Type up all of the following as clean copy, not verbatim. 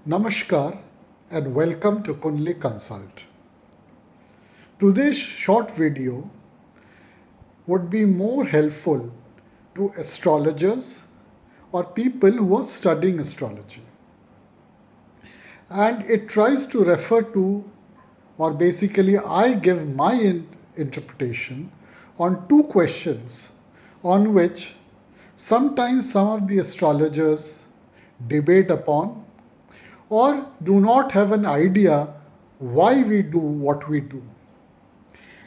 Namaskar and welcome to Kunli Consult. Today's short video would be more helpful to astrologers or people who are studying astrology. And it tries to refer to, or basically, I give my interpretation on two questions on which sometimes some of the astrologers debate upon or do not have an idea why we do what we do.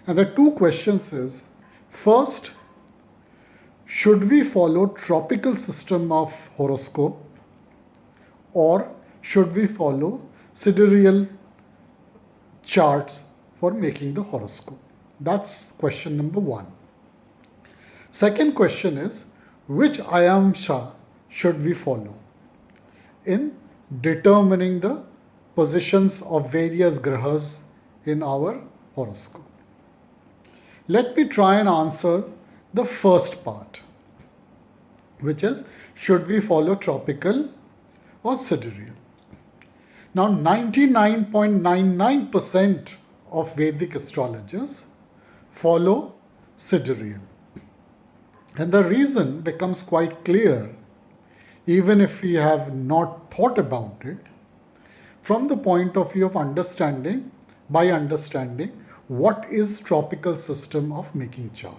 And the two questions is, first, should we follow tropical system of horoscope or should we follow sidereal charts for making the horoscope? That's question number one. Second question is, which ayamsha should we follow in determining the positions of various grahas in our horoscope? Let me try and answer the first part, which is, should we follow tropical or sidereal? Now, 99.99% of Vedic astrologers follow sidereal. And the reason becomes quite clear, even if we have not thought about it, from the point of view of understanding what is tropical system of making chart.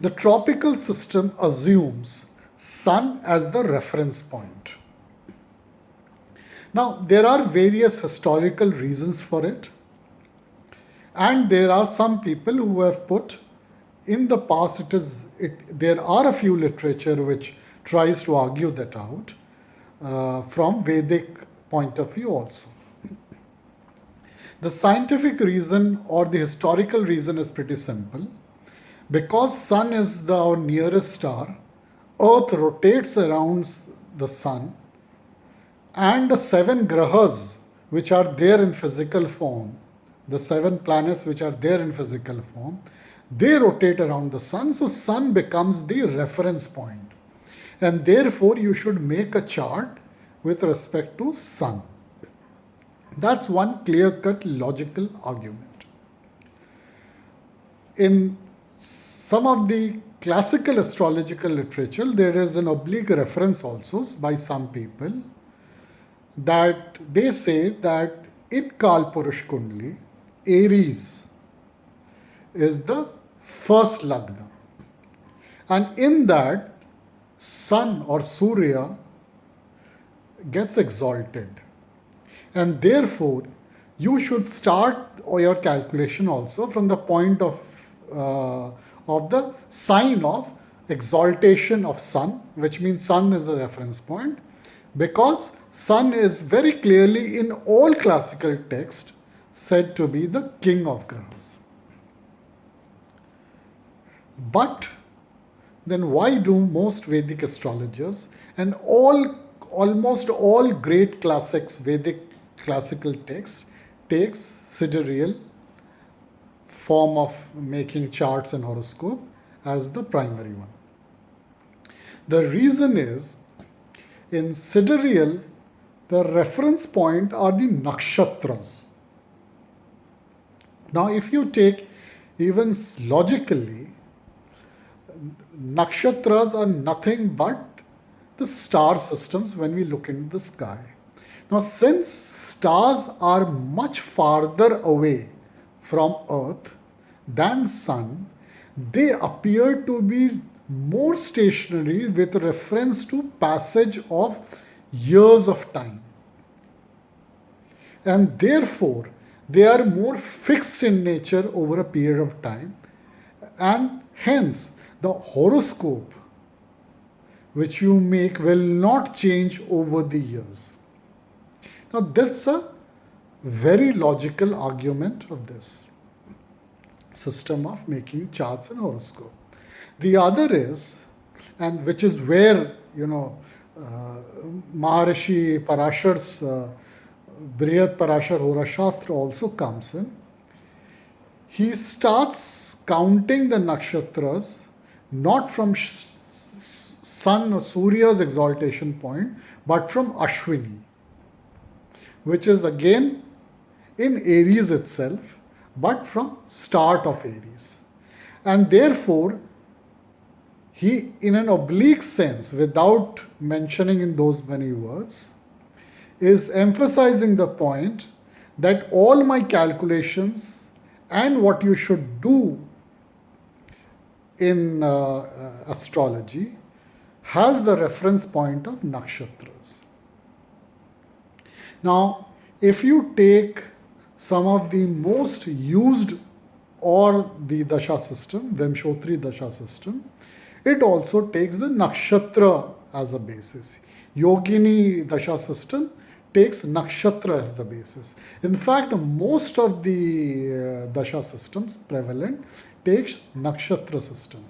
The tropical system assumes sun as the reference point. Now, there are various historical reasons for it, and there are some people who have put in the past there are a few literature which tries to argue that out from Vedic point of view also. The scientific reason or the historical reason is pretty simple. Because sun is our nearest star, Earth rotates around the sun, and the seven grahas which are there in physical form, the seven planets which are there in physical form, they rotate around the sun, so sun becomes the reference point. And therefore, you should make a chart with respect to sun. That's one clear-cut logical argument. In some of the classical astrological literature, there is an oblique reference also by some people that they say that in Kalpurush Kundli, Aries is the first lagna. And in that, sun or Surya gets exalted. And therefore, you should start your calculation also from the point of the sign of exaltation of sun, which means sun is the reference point, because sun is very clearly in all classical texts said to be the king of grahas. But then why do most Vedic astrologers and almost all great classics, Vedic classical texts, takes sidereal form of making charts and horoscope as the primary one? The reason is, in sidereal, the reference point are the nakshatras. Now, if you take even logically, nakshatras are nothing but the star systems when we look into the sky. Now, since stars are much farther away from Earth than sun, they appear to be more stationary with reference to passage of years of time. And therefore, they are more fixed in nature over a period of time. And hence, the horoscope which you make will not change over the years. Now, that's a very logical argument of this system of making charts and horoscope. The other is, and which is where, Maharishi Parashar's Brihad Parashar Hora Shastra also comes in. He starts counting the nakshatras not from sun or Surya's exaltation point, but from Ashwini, which is again in Aries itself, but from start of Aries. And therefore, he, in an oblique sense, without mentioning in those many words, is emphasizing the point that all my calculations and what you should do in astrology has the reference point of nakshatras. Now, if you take some of the most used or the dasha system, Vimshotri dasha system, it also takes the nakshatra as a basis. Yogini dasha system takes nakshatra as the basis. In fact, most of the dasha systems prevalent takes nakshatra system.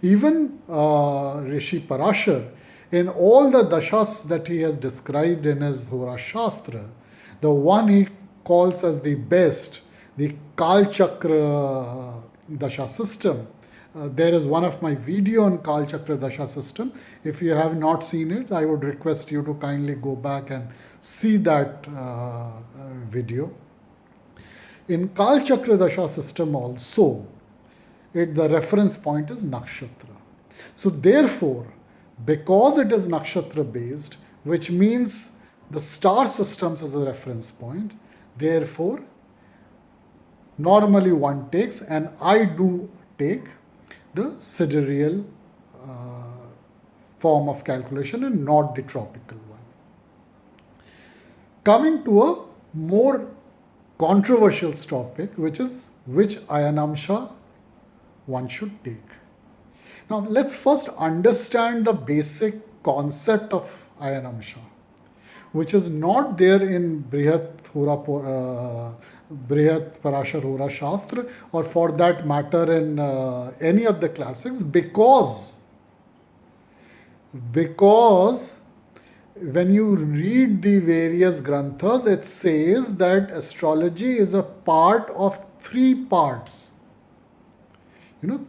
Even Rishi Parashar, in all the dashas that he has described in his Hora Shastra, the one he calls as the best, the Kal Chakra dasha system. There is one of my video on Kal Chakra dasha system. If you have not seen it, I would request you to kindly go back and see that video. In Kal Chakra dasha system also, the reference point is nakshatra. So therefore, because it is nakshatra based, which means the star systems as a reference point, therefore normally one takes, and I do take, the sidereal form of calculation and not the tropical one. Coming to a more controversial topic, which is which ayanamsha one should take. Now let's first understand the basic concept of ayanamsha, which is not there in Brihat Parashar Hora Shastra, or for that matter in any of the classics, because when you read the various granthas, it says that astrology is a part of three parts.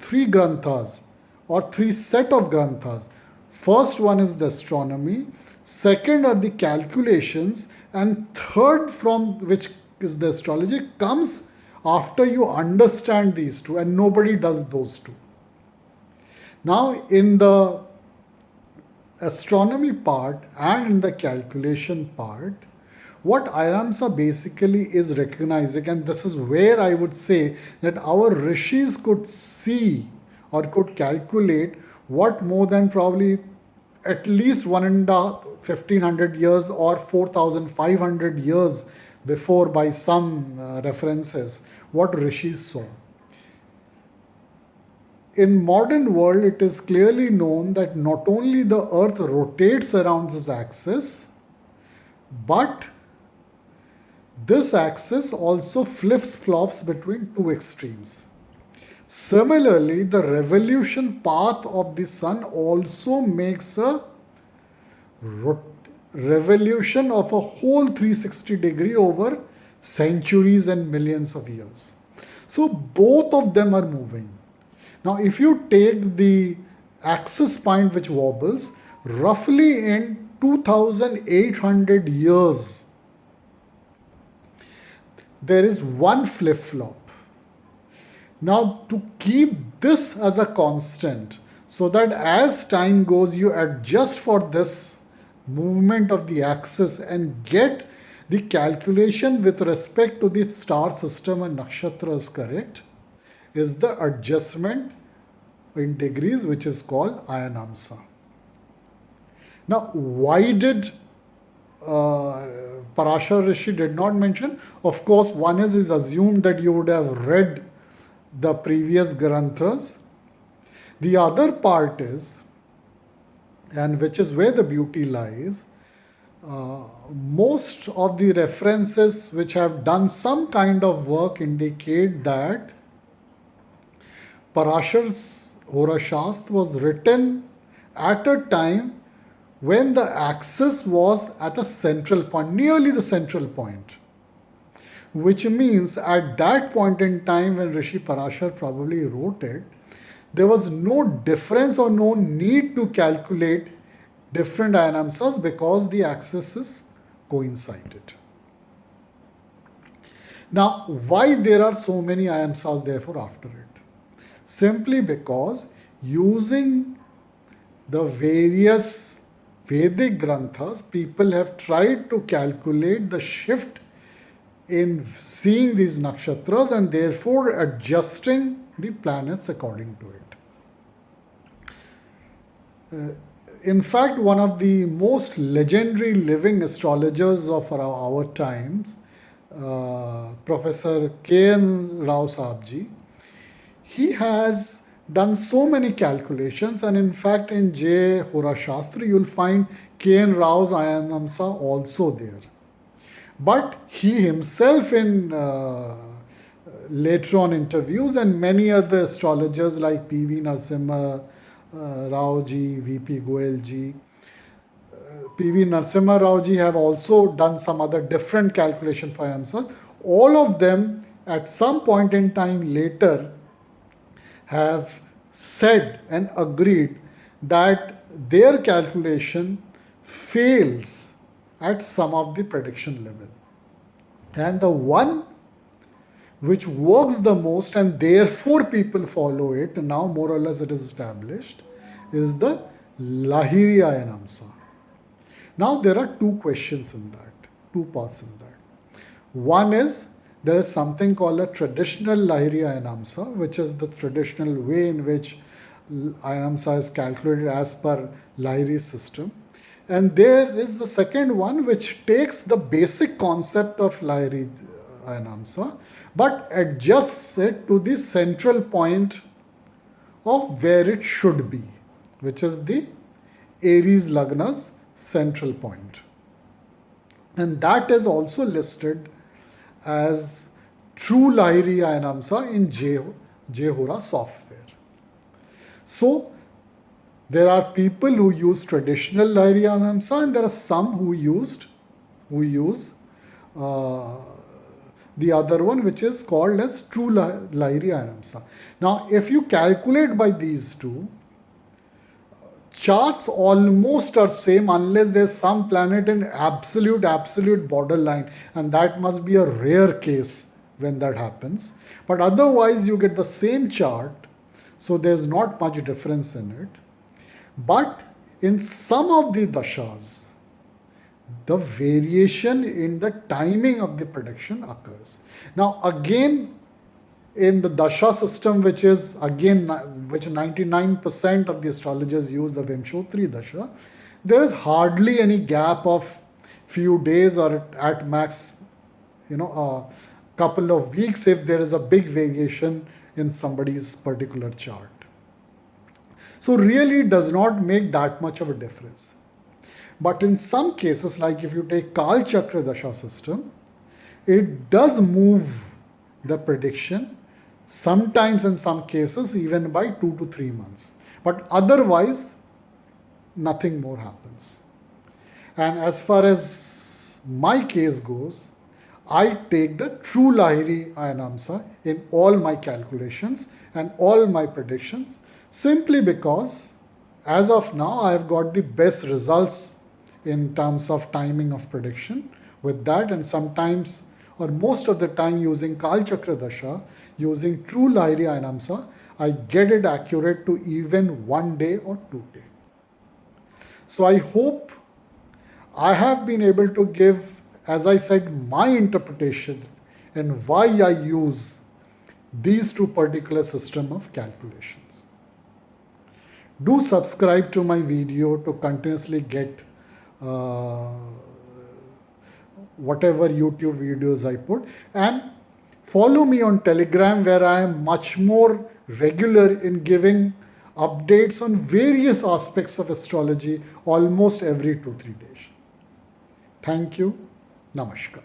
Three granthas or three set of granthas. First one is the astronomy, second are the calculations, and third, from which is the astrology, comes after you understand these two, and nobody does those two. Now in the astronomy part and in the calculation part, what ayanamsha basically is recognizing, and this is where I would say that our rishis could see or could calculate what more than probably at least 1,500 years or 4,500 years before, by some references, what rishis saw. In modern world, it is clearly known that not only the earth rotates around this axis, but this axis also flips-flops between two extremes. Similarly, the revolution path of the sun also makes a revolution of a whole 360 degree over centuries and millions of years. So both of them are moving. Now if you take the axis point which wobbles, roughly in 2,800 years, there is one flip-flop. Now to keep this as a constant, so that as time goes you adjust for this movement of the axis and get the calculation with respect to the star system and nakshatras correct, is the adjustment in degrees, which is called ayanamsha. Now why did Parashar Rishi did not mention? Of course, one is assumed that you would have read the previous granthas. The other part is, and which is where the beauty lies, most of the references which have done some kind of work indicate that Parashar's Hora Shastra was written at a time when the axis was at a central point, nearly the central point. Which means at that point in time when Rishi Parashar probably wrote it, there was no difference or no need to calculate different Ayanamsas because the axes coincided. Now, why there are so many Ayanamsas therefore after it? Simply because using the various Vedic Granthas, people have tried to calculate the shift in seeing these nakshatras and therefore adjusting the planets according to it. In fact, one of the most legendary living astrologers of our times, Professor K.N. Rao Saabji, he has done so many calculations, and in fact in J. Hora Shastra you'll find K.N. Rao's Ayanamsa also there. But he himself in later on interviews, and many other astrologers like P.V. Narasimha Rao ji, V.P. Goel ji, P.V. Narasimha Rao ji have also done some other different calculation for Ayanamsas. All of them at some point in time later have said and agreed that their calculation fails at some of the prediction level. And the one which works the most and therefore people follow it, now more or less it is established, is the Lahiri Ayanamsa. Now there are two questions in that, two parts in that. One is, there is something called a traditional Lahiri Ayanamsa, which is the traditional way in which Ayanamsa is calculated as per Lahiri system. And there is the second one which takes the basic concept of Lahiri Ayanamsa but adjusts it to the central point of where it should be, which is the Aries Lagna's central point. And that is also listed as true Lahiri Ayanamsa in J. Hora software. So, there are people who use traditional Lahiri Ayanamsa and there are some who use the other one, which is called as true Lahiri Ayanamsa. Now, if you calculate by these two, charts almost are same unless there's some planet in absolute borderline, and that must be a rare case when that happens. But otherwise, you get the same chart, so there's not much difference in it. But in some of the dashas, the variation in the timing of the prediction occurs. Now again, in the dasha system, which 99% of the astrologers use, the Vimshotri dasha, there is hardly any gap of few days or at max, a couple of weeks if there is a big variation in somebody's particular chart. So really it does not make that much of a difference. But in some cases, like if you take Kal Chakra Dasha system, it does move the prediction, sometimes in some cases even by 2 to 3 months. But otherwise, nothing more happens. And as far as my case goes, I take the true Lahiri Ayanamsa in all my calculations and all my predictions, simply because as of now I have got the best results in terms of timing of prediction with that, and sometimes or most of the time using Kal Chakra Dasha, using true Lahiri Ayanamsa, I get it accurate to even 1 day or 2 days. So I hope I have been able to give, as I said, my interpretation and why I use these two particular system of calculations. Do subscribe to my video to continuously get whatever YouTube videos I put, and follow me on Telegram, where I am much more regular in giving updates on various aspects of astrology almost every 2-3 days. Thank you. Namaskar.